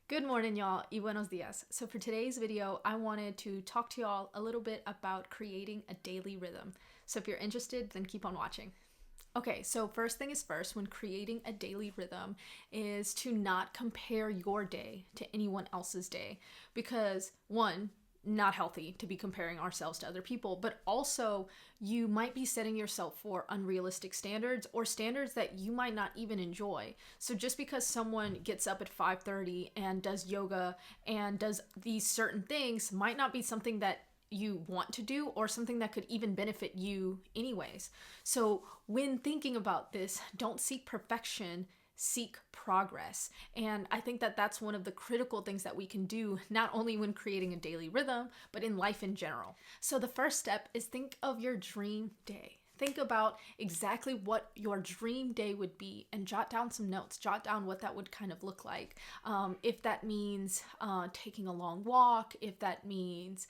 Good morning, y'all, y buenos dias. So for today's video, I wanted to talk to y'all a little bit about creating a daily rhythm. So if you're interested, then keep on watching. Okay, so first thing is first, when creating a daily rhythm is to not compare your day to anyone else's day. Because one, not healthy to be comparing ourselves to other people, but also you might be setting yourself for unrealistic standards or standards that you might not even enjoy. So just because someone gets up at 5:30 and does yoga and does these certain things might not be something that you want to do or something that could even benefit you anyways. So when thinking about this, don't seek perfection, seek progress. And I think that that's one of the critical things that we can do, not only when creating a daily rhythm, but in life in general. So the first step is think of your dream day. Think about exactly what your dream day would be and jot down some notes. Jot down what that would kind of look like. If that means taking a long walk, if that means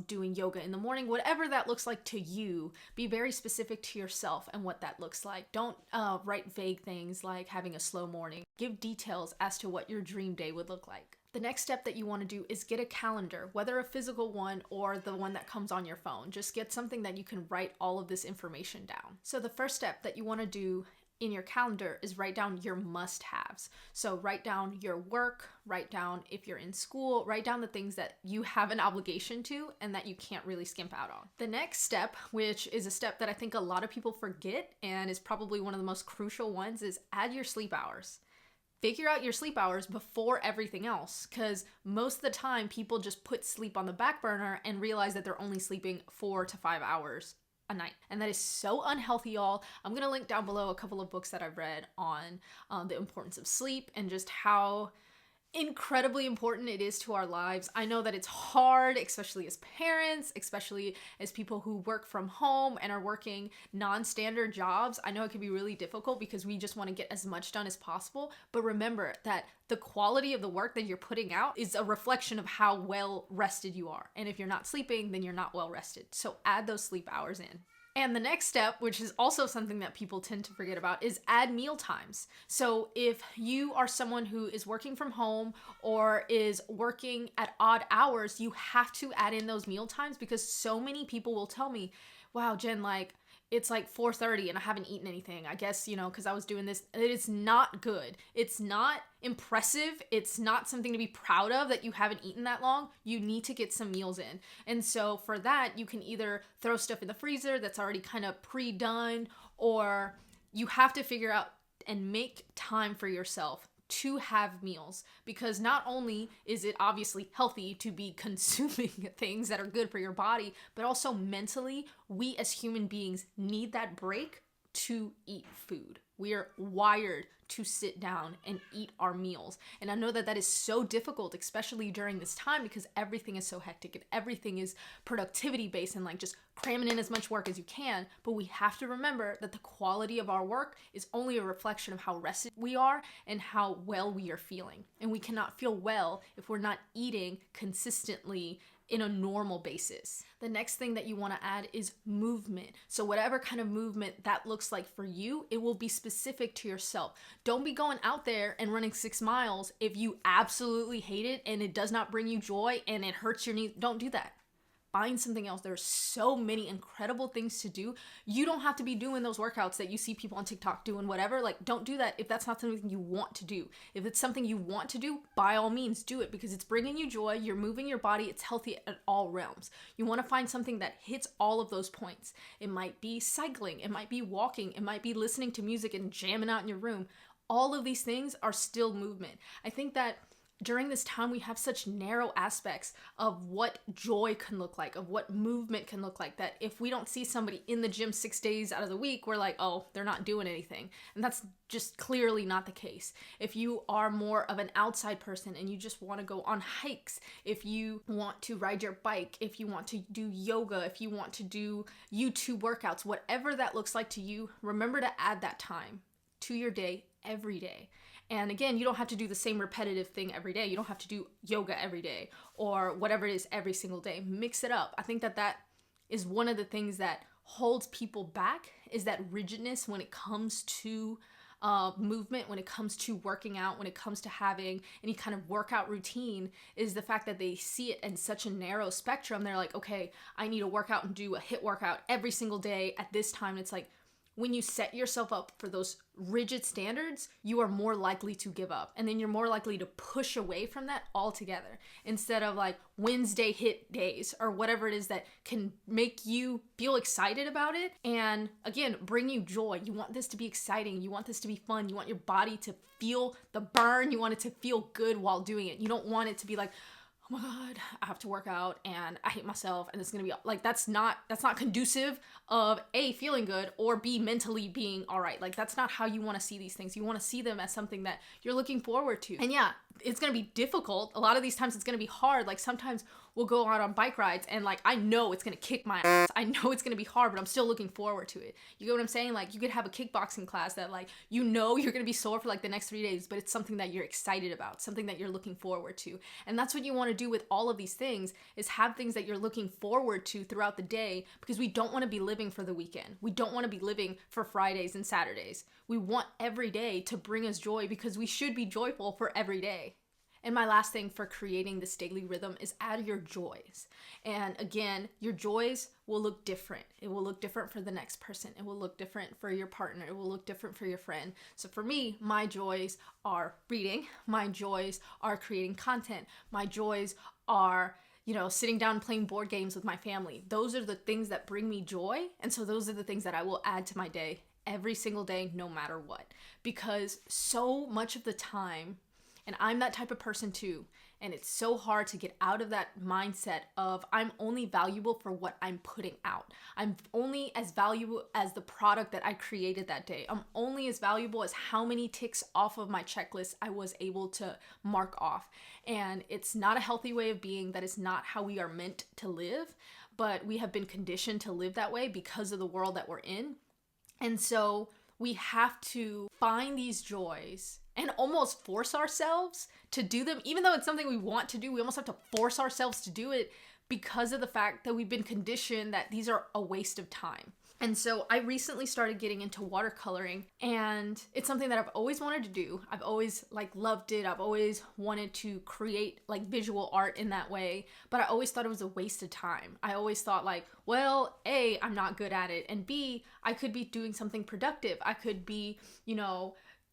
doing yoga in the morning, whatever that looks like to you, be very specific to yourself and what that looks like. Don't write vague things like having a slow morning. Give details as to what your dream day would look like. The next step that you want to do is get a calendar, whether a physical one or the one that comes on your phone. Just get something that you can write all of this information down. So the first step that you want to do in your calendar is write down your must-haves. So write down your work, write down if you're in school, write down the things that you have an obligation to and that you can't really skimp out on. The next step, which is a step that I think a lot of people forget and is probably one of the most crucial ones, is add your sleep hours. Figure out your sleep hours before everything else, because most of the time people just put sleep on the back burner and realize that they're only sleeping 4 to 5 hours a night. And that is so unhealthy, y'all. I'm going to link down below a couple of books that I've read on the importance of sleep and just how incredibly important it is to our lives. I know that it's hard, especially as parents, especially as people who work from home and are working non-standard jobs. I know it can be really difficult because we just want to get as much done as possible. But remember that the quality of the work that you're putting out is a reflection of how well rested you are. And if you're not sleeping, then you're not well rested. So add those sleep hours in. And the next step, which is also something that people tend to forget about, is add meal times. So if you are someone who is working from home or is working at odd hours, you have to add in those meal times, because so many people will tell me, wow, Jen, it's like 4:30 and I haven't eaten anything. I guess, because I was doing this. It is not good. It's not impressive. It's not something to be proud of that you haven't eaten that long. You need to get some meals in. And so for that, you can either throw stuff in the freezer that's already kind of pre-done, or you have to figure out and make time for yourself to have meals, because not only is it obviously healthy to be consuming things that are good for your body, but also mentally, we as human beings need that break to eat food. We are wired to sit down and eat our meals. And I know that that is so difficult, especially during this time, because everything is so hectic and everything is productivity based and just cramming in as much work as you can. But we have to remember that the quality of our work is only a reflection of how rested we are and how well we are feeling. And we cannot feel well if we're not eating consistently in a normal basis. The next thing that you want to add is movement. So whatever kind of movement that looks like for you, it will be specific to yourself. Don't be going out there and running 6 miles if you absolutely hate it and it does not bring you joy and it hurts your knees. Don't do that. Find something else. There's so many incredible things to do. You don't have to be doing those workouts that you see people on TikTok doing, whatever. Don't do that if that's not something you want to do. If it's something you want to do, by all means do it, because it's bringing you joy. You're moving your body. It's healthy at all realms. You want to find something that hits all of those points. It might be cycling. It might be walking. It might be listening to music and jamming out in your room. All of these things are still movement. I think that during this time, we have such narrow aspects of what joy can look like, of what movement can look like, that if we don't see somebody in the gym 6 days out of the week, we're like, oh, they're not doing anything. And that's just clearly not the case. If you are more of an outside person and you just want to go on hikes, if you want to ride your bike, if you want to do yoga, if you want to do YouTube workouts, whatever that looks like to you, remember to add that time to your day every day. And again, you don't have to do the same repetitive thing every day. You don't have to do yoga every day or whatever it is every single day. Mix it up. I think that that is one of the things that holds people back, is that rigidness when it comes to movement, when it comes to working out, when it comes to having any kind of workout routine, is the fact that they see it in such a narrow spectrum. They're like, okay, I need to work out and do a HIIT workout every single day at this time. It's like, when you set yourself up for those rigid standards, you are more likely to give up. And then you're more likely to push away from that altogether, instead of like Wednesday HIIT days or whatever it is that can make you feel excited about it. And again, bring you joy. You want this to be exciting. You want this to be fun. You want your body to feel the burn. You want it to feel good while doing it. You don't want it to be like, oh my God, I have to work out and I hate myself and it's gonna be like, that's not conducive of A, feeling good, or B, mentally being all right. Like, that's not how you want to see these things. You want to see them as something that you're looking forward to. And yeah, it's gonna be difficult. A lot of these times it's gonna be hard. Like, sometimes we'll go out on bike rides and like, I know it's gonna kick my ass. I know it's gonna be hard, but I'm still looking forward to it. You get what I'm saying? Like, you could have a kickboxing class that like, you know, you're gonna be sore for like the next 3 days, but it's something that you're excited about, something that you're looking forward to. And that's what you want to do with all of these things, is have things that you're looking forward to throughout the day, because we don't want to be living for the weekend. We don't want to be living for Fridays and Saturdays. We want every day to bring us joy, because we should be joyful for every day. And my last thing for creating this daily rhythm is add your joys. And again, your joys will look different. It will look different for the next person. It will look different for your partner. It will look different for your friend. So for me, my joys are reading. My joys are creating content. My joys are, you know, sitting down and playing board games with my family. Those are the things that bring me joy. And so those are the things that I will add to my day every single day, no matter what. Because so much of the time, and I'm that type of person too, and it's so hard to get out of that mindset of I'm only valuable for what I'm putting out. I'm only as valuable as the product that I created that day. I'm only as valuable as how many ticks off of my checklist I was able to mark off. And it's not a healthy way of being. That is not how we are meant to live, but we have been conditioned to live that way because of the world that we're in. And so we have to find these joys and almost force ourselves to do them. Even though it's something we want to do, we almost have to force ourselves to do it, because of the fact that we've been conditioned that these are a waste of time. And so I recently started getting into watercoloring, and it's something that I've always wanted to do. I've always loved it. I've always wanted to create visual art in that way, but I always thought it was a waste of time. I always thought well, A, I'm not good at it, and B, I could be doing something productive. I could be,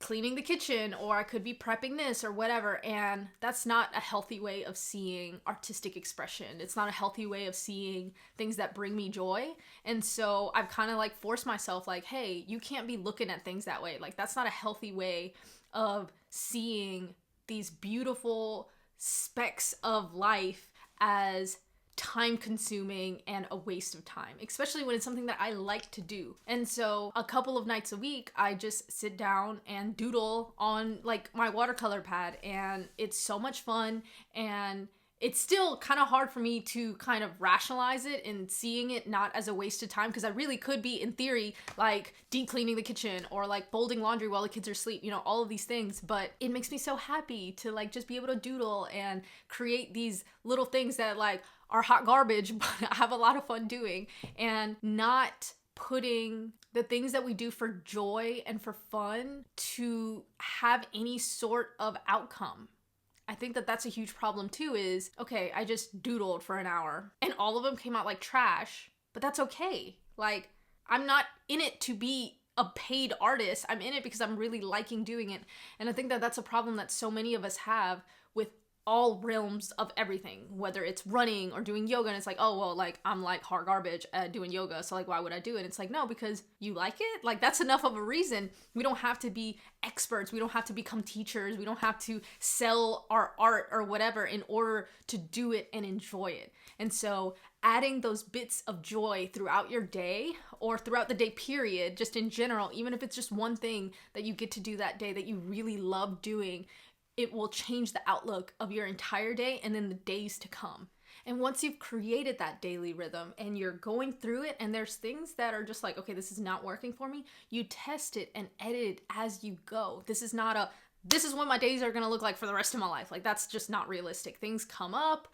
cleaning the kitchen, or I could be prepping this or whatever. And that's not a healthy way of seeing artistic expression. It's not a healthy way of seeing things that bring me joy. And so I've kind of forced myself hey, you can't be looking at things that way. That's not a healthy way of seeing these beautiful specks of life as time consuming and a waste of time, especially when it's something that I like to do. And so a couple of nights a week, I just sit down and doodle on my watercolor pad, and it's so much fun. And it's still kind of hard for me to kind of rationalize it and seeing it not as a waste of time, because I really could be, in theory, deep cleaning the kitchen or folding laundry while the kids are asleep, all of these things. But it makes me so happy to just be able to doodle and create these little things that are hot garbage, but I have a lot of fun doing, and not putting the things that we do for joy and for fun to have any sort of outcome. I think that that's a huge problem too, is, okay, I just doodled for an hour and all of them came out like trash, but that's okay. I'm not in it to be a paid artist. I'm in it because I'm really liking doing it. And I think that that's a problem that so many of us have with all realms of everything, whether it's running or doing yoga. And it's oh, well, I'm hard garbage at doing yoga, so why would I do it? And it's no, because you like it. That's enough of a reason. We don't have to be experts. We don't have to become teachers. We don't have to sell our art or whatever in order to do it and enjoy it. And so adding those bits of joy throughout your day, or throughout the day period, just in general, even if it's just one thing that you get to do that day that you really love doing, it will change the outlook of your entire day and then the days to come. And once you've created that daily rhythm and you're going through it, and there's things that are just okay, this is not working for me, you test it and edit it as you go. This is not this is what my days are gonna look like for the rest of my life. Like, that's just not realistic. Things come up.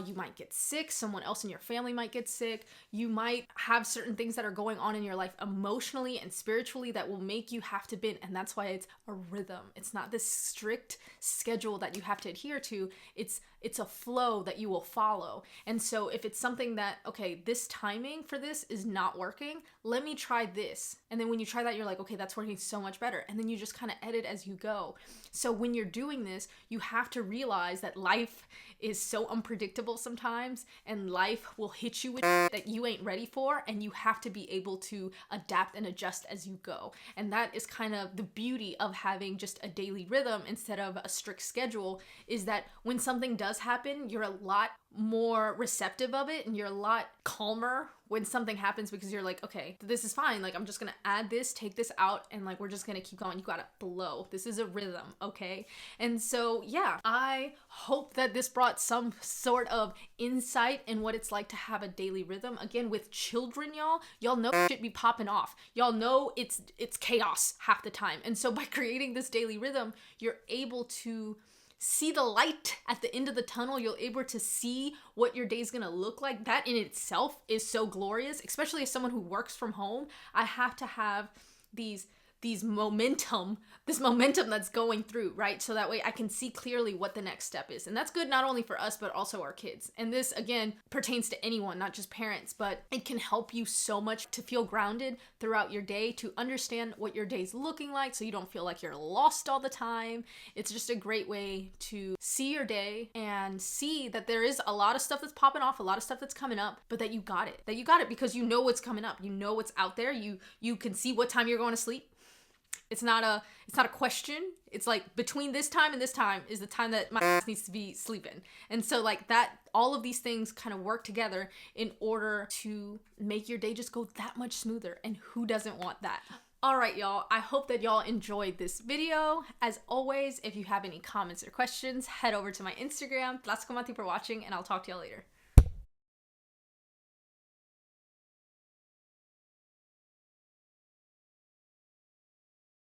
You might get sick. Someone else in your family might get sick. You might have certain things that are going on in your life emotionally and spiritually that will make you have to bend. And that's why it's a rhythm. It's not this strict schedule that you have to adhere to. It's a flow that you will follow. And so if it's something that, okay, this timing for this is not working, let me try this. And then when you try that, you're like, okay, that's working so much better. And then you just kind of edit as you go. So when you're doing this, you have to realize that life is so unpredictable sometimes, and life will hit you with that you ain't ready for, and you have to be able to adapt and adjust as you go. And that is kind of the beauty of having just a daily rhythm instead of a strict schedule, is that when something does happen, you're a lot more receptive of it, and you're a lot calmer when something happens, because you're like, okay, this is fine. Like, I'm just gonna add this, take this out, and like, we're just gonna keep going. You gotta flow. This is a rhythm, okay? And so, yeah, I hope that this brought some sort of insight in what it's like to have a daily rhythm. Again, with children, y'all know shit be popping off. Y'all know it's chaos half the time. And so by creating this daily rhythm, you're able to see the light at the end of the tunnel. You're able to see what your day's gonna look like. That in itself is so glorious, especially as someone who works from home. I have to have this momentum that's going through, right? So that way I can see clearly what the next step is. And that's good not only for us, but also our kids. And this, again, pertains to anyone, not just parents, but it can help you so much to feel grounded throughout your day, to understand what your day's looking like so you don't feel like you're lost all the time. It's just a great way to see your day and see that there is a lot of stuff that's popping off, a lot of stuff that's coming up, but that you got it. That you got it because you know what's coming up. You know what's out there. You can see what time you're going to sleep. It's not a question. It's like, between this time and this time is the time that my ass needs to be sleeping. And so like that, all of these things kind of work together in order to make your day just go that much smoother. And who doesn't want that? All right, y'all. I hope that y'all enjoyed this video. As always, if you have any comments or questions, head over to my Instagram. Tlatzkomati for watching, and I'll talk to y'all later.